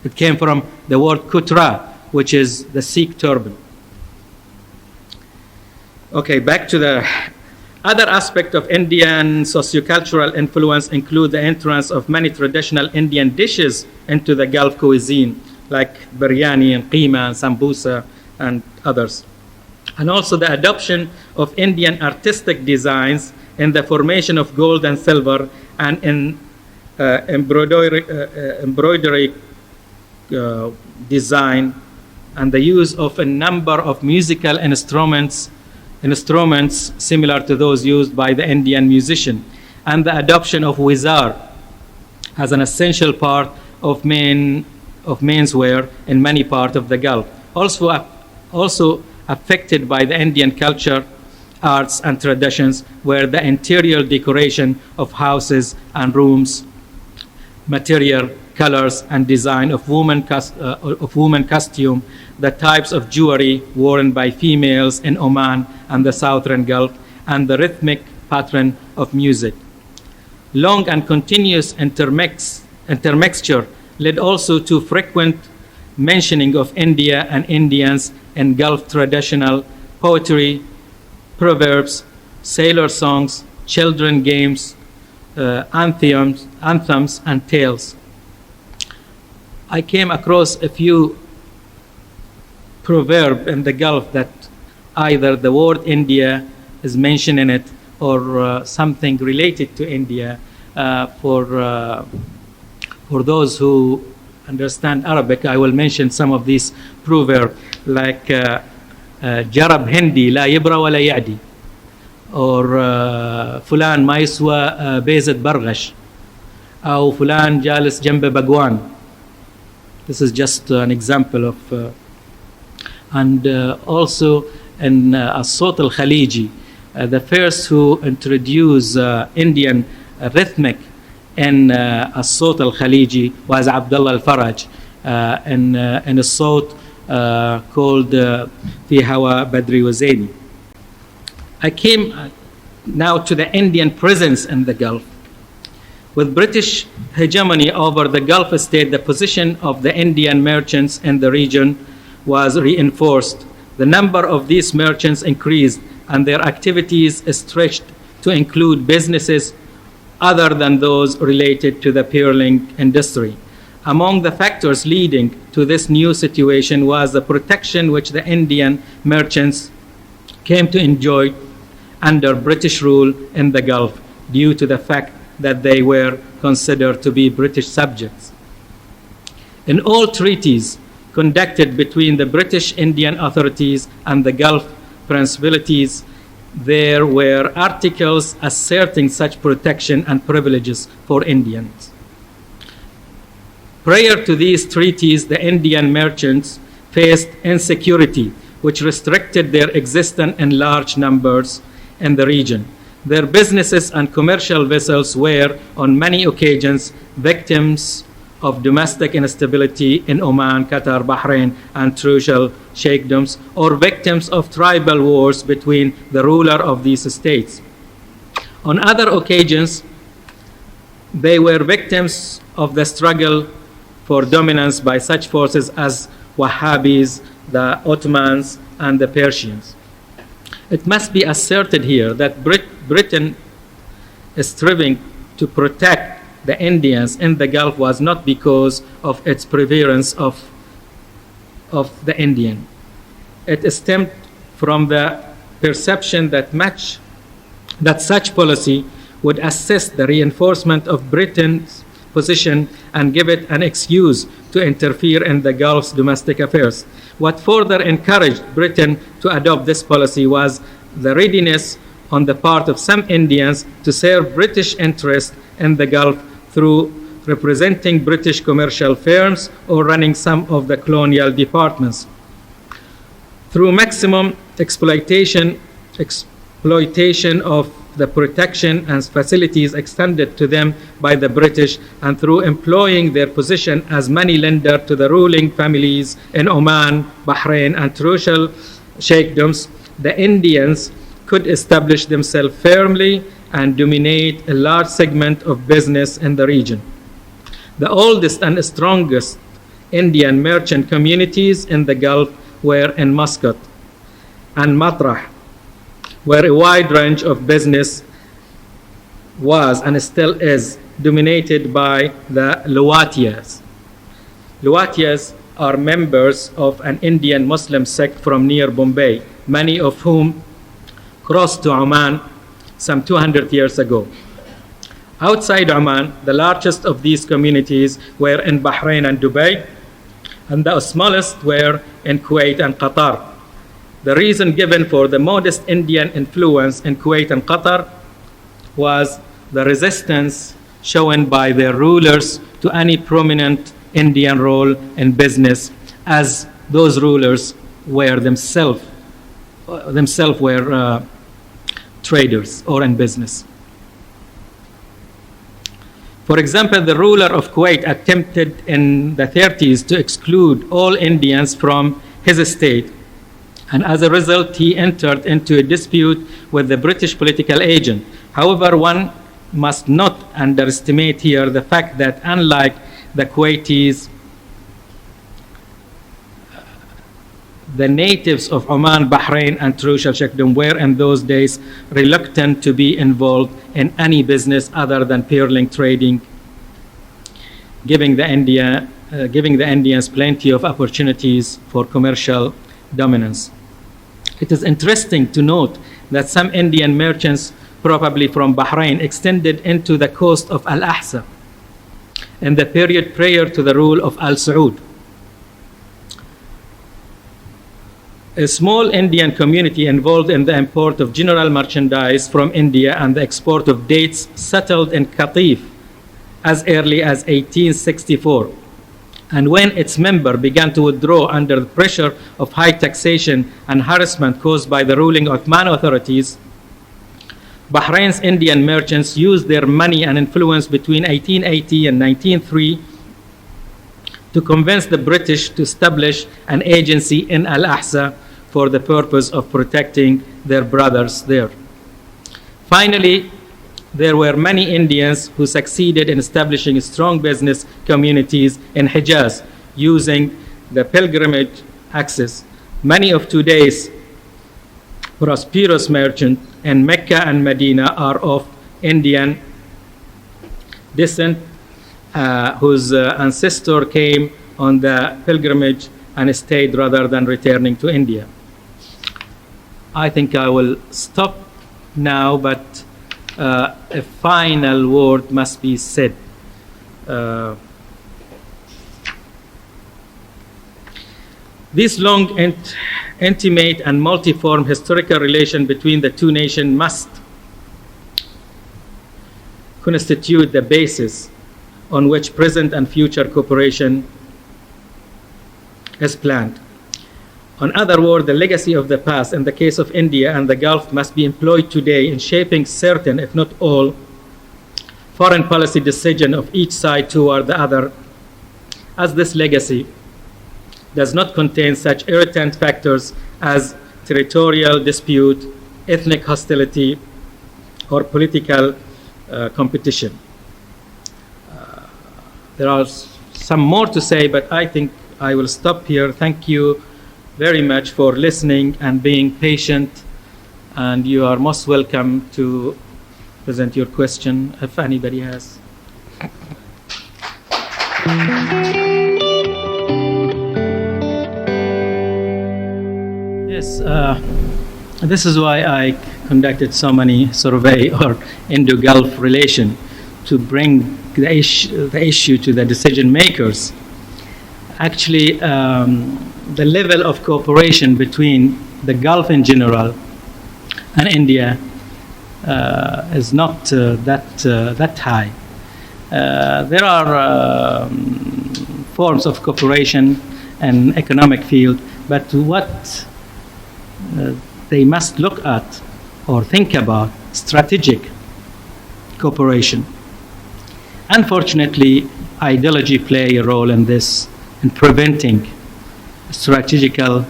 It came from the word kutra, which is the Sikh turban. Okay, back to the other aspect of Indian sociocultural influence include the entrance of many traditional Indian dishes into the Gulf cuisine, like biryani and keema and sambusa and others. And also the adoption of Indian artistic designs in the formation of gold and silver and in embroidery design, and the use of a number of musical instruments similar to those used by the Indian musician, and the adoption of wizar as an essential part of menswear in many parts of the Gulf. Also affected by the Indian culture, arts, and traditions were the interior decoration of houses and rooms, material, colors, and design of women costume, the types of jewelry worn by females in Oman and the Southern Gulf, and the rhythmic pattern of music. Long and continuous intermixture led also to frequent mentioning of India and Indians in Gulf traditional poetry, proverbs, sailor songs, children games, anthems, and tales. I came across a few proverbs in the Gulf that either the word India is mentioned in it or something related to India. For those who understand Arabic, I will mention some of these proverbs, like جرب هندي لا يبرى ولا يعدي, or فلان ما يسوى بيزة برغش, أو فلان جالس جنب بقوان. This is just an example of, and also in الصوت الخليجي, the first who introduced Indian rhythmic in الصوت الخليجي was عبدالله الفرج in الصوت called في هوا بدري وزيني. I came now to the Indian presence in the Gulf. With British hegemony over the Gulf state, the position of the Indian merchants in the region was reinforced. The number of these merchants increased and their activities stretched to include businesses other than those related to the pearling industry. Among the factors leading to this new situation was the protection which the Indian merchants came to enjoy under British rule in the Gulf due to the fact that they were considered to be British subjects. In all treaties conducted between the British Indian authorities and the Gulf principalities, there were articles asserting such protection and privileges for Indians. Prior to these treaties, the Indian merchants faced insecurity, which restricted their existence in large numbers in the region. Their businesses and commercial vessels were, on many occasions, victims of domestic instability in Oman, Qatar, Bahrain, and Trucial sheikdoms, or victims of tribal wars between the ruler of these states. On other occasions, they were victims of the struggle for dominance by such forces as Wahhabis, the Ottomans, and the Persians. It must be asserted here that Britain is striving to protect the Indians in the Gulf was not because of its preference of the Indian. It stemmed from the perception that such policy would assist the reinforcement of Britain's position and give it an excuse to interfere in the Gulf's domestic affairs. What further encouraged Britain to adopt this policy was the readiness on the part of some Indians to serve British interests in the Gulf through representing British commercial firms or running some of the colonial departments. Through maximum exploitation of the protection and facilities extended to them by the British, and through employing their position as money lender to the ruling families in Oman, Bahrain, and Trucial sheikdoms, the Indians could establish themselves firmly and dominate a large segment of business in the region. The oldest and strongest Indian merchant communities in the Gulf were in Muscat and Matrah, where a wide range of business was and still is dominated by the Luwatiyas. Luwatiyas are members of an Indian Muslim sect from near Bombay, many of whom crossed to Oman some 200 years ago. Outside Oman, the largest of these communities were in Bahrain and Dubai, and the smallest were in Kuwait and Qatar. The reason given for the modest Indian influence in Kuwait and Qatar was the resistance shown by their rulers to any prominent Indian role in business, as those rulers were themselves themselves were traders or in business. For example, the ruler of Kuwait attempted in the 30s to exclude all Indians from his estate, and as a result, he entered into a dispute with the British political agent. However, one must not underestimate here the fact that unlike the Kuwaitis, the natives of Oman, Bahrain, and Turush al-Shakdum were in those days reluctant to be involved in any business other than pearling trading, giving the Indians plenty of opportunities for commercial dominance. It is interesting to note that some Indian merchants, probably from Bahrain, extended into the coast of Al-Ahsa in the period prior to the rule of Al Saud. A small Indian community involved in the import of general merchandise from India and the export of dates settled in Qatif as early as 1864. And when its members began to withdraw under the pressure of high taxation and harassment caused by the ruling Ottoman authorities, Bahrain's Indian merchants used their money and influence between 1880 and 1903 to convince the British to establish an agency in Al-Ahsa for the purpose of protecting their brothers there. Finally, there were many Indians who succeeded in establishing strong business communities in Hijaz using the pilgrimage access. Many of today's prosperous merchants in Mecca and Medina are of Indian descent whose ancestor came on the pilgrimage and stayed rather than returning to India. I think I will stop now, but a final word must be said. This long, intimate, and multiform historical relation between the two nations must constitute the basis on which present and future cooperation is planned. In other words, the legacy of the past in the case of India and the Gulf must be employed today in shaping certain, if not all, foreign policy decisions of each side toward the other, as this legacy does not contain such irritant factors as territorial dispute, ethnic hostility, or political competition. There are some more to say, but I think I will stop here. Thank you very much for listening and being patient, and you are most welcome to present your question if anybody has. Yes, this is why I conducted so many survey or Indo-Gulf relation, to bring the issue to the decision makers. Actually, the level of cooperation between the Gulf in general and India is not that high. There are forms of cooperation in economic field, but what they must look at or think about strategic cooperation. Unfortunately, ideology play a role in this, in preventing strategical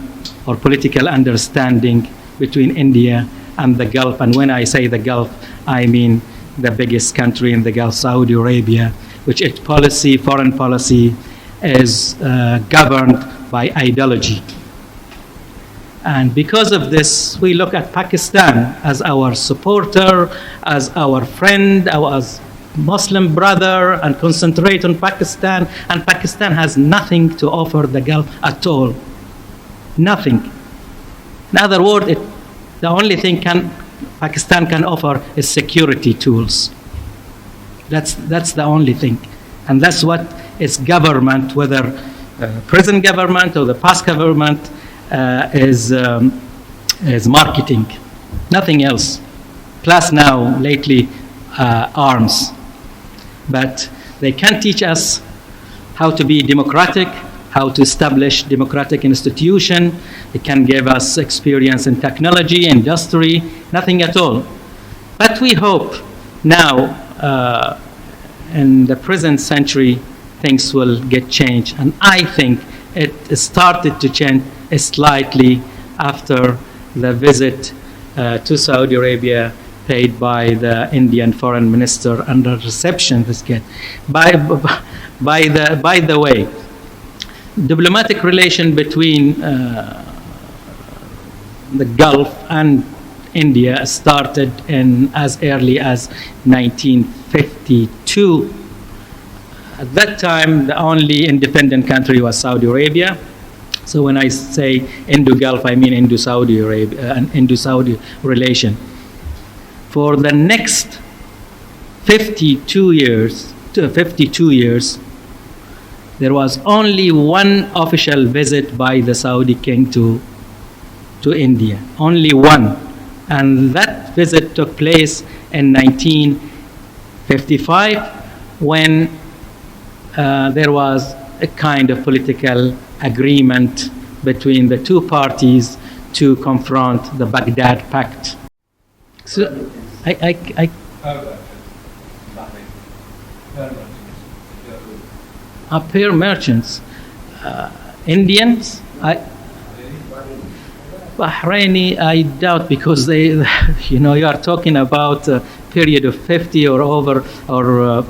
or political understanding between India and the Gulf. And when I say the Gulf, I mean the biggest country in the Gulf, Saudi Arabia, which its policy, foreign policy, is governed by ideology. And because of this, we look at Pakistan as our supporter, as our friend, as Muslim brother, and concentrate on Pakistan. And Pakistan has nothing to offer the Gulf at all. Nothing. In other words, the only thing Pakistan can offer is security tools. That's the only thing. And that's what its government, whether present government or the past government, is marketing. Nothing else. Plus now, lately, arms. But they can't teach us how to be democratic, how to establish democratic institution. It can give us experience in technology, industry, nothing at all. But we hope now, in the present century, things will get changed. And I think it started to change slightly after the visit to Saudi Arabia paid by the Indian foreign minister and the reception this get. By the way, diplomatic relation between the Gulf and India started in as early as 1952. At that time, the only independent country was Saudi Arabia. So when I say Indo-Gulf, I mean Indo-Saudi Arabia and Indo-Saudi relation. For the next 52 years, there was only one official visit by the Saudi king to India, only one. And that visit took place in 1955 when there was a kind of political agreement between the two parties to confront the Baghdad Pact. So peer merchants, Indians, Bahraini, I doubt, because they, you are talking about a period of 50 or over, or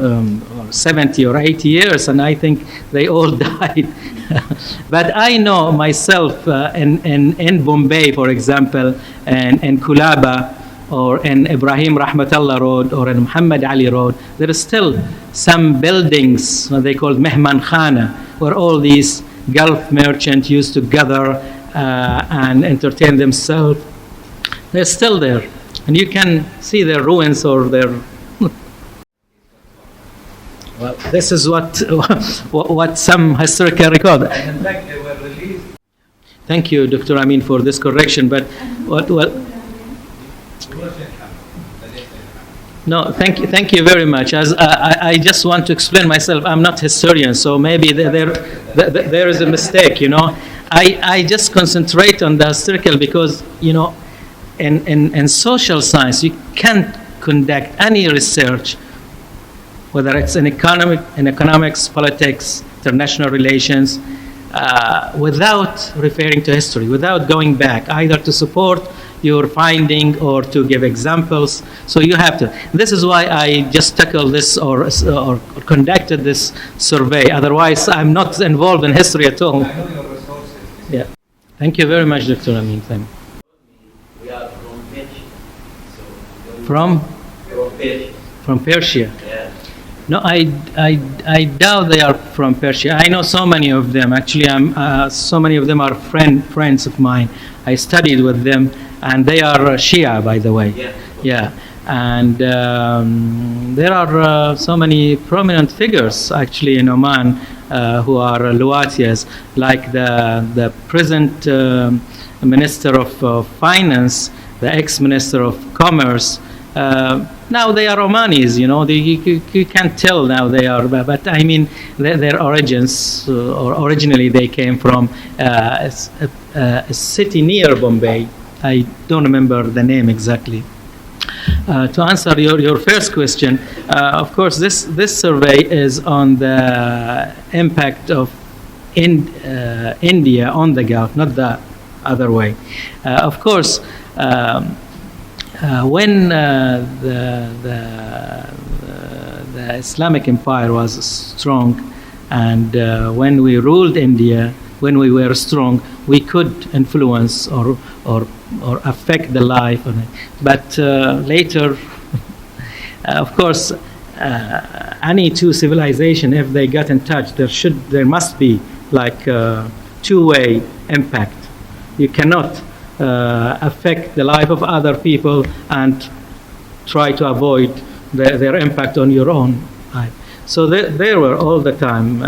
70 or 80 years, and I think they all died. But I know myself in Bombay, for example, and in Kulaba, or in Ibrahim Rahmatullah Road, or in Muhammad Ali Road, there is still some buildings, what they call Mehman Khana, where all these Gulf merchants used to gather and entertain themselves. They're still there. And you can see their ruins or their... Well, this is what some historical record. And in fact, they were released. Thank you, Dr. Amin, for this correction. But what? No, thank you very much. As I just want to explain myself. I'm not historian, so maybe there is a mistake. I just concentrate on the historical because in social science you can't conduct any research, whether it's in economics, politics, international relations, without referring to history, without going back, either to support your finding or to give examples. So you have to. This is why I just tackled this or conducted this survey. Otherwise, I'm not involved in history at all. I know your resources. Yeah. Thank you very much, Dr. Amin. Thank you. We are from Persia. From Persia. Yeah. No, I doubt they are from Persia. I know so many of them. Actually, so many of them are friends of mine. I studied with them, and they are Shia, by the way. Yeah. And there are so many prominent figures, actually, in Oman who are Luwatiyas, like the present Minister of Finance, the ex-Minister of Commerce. Now they are Omanis, you can't tell now they are, but I mean their origins, or originally they came from a city near Bombay. I don't remember the name exactly. To answer your first question, of course this survey is on the impact of India on the Gulf, not the other way. Of course, when the Islamic Empire was strong, and when we ruled India, when we were strong, we could influence or affect the life of it. But later, of course, any two civilization, if they got in touch, there must be like a two-way impact. You cannot affect the life of other people and try to avoid their impact on your own life. So there were all the time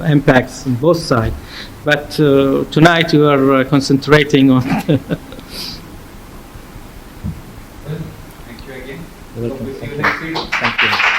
impacts on both sides. But tonight we are concentrating on... Thank you again. You're welcome. Hope to see you next week. Thank you.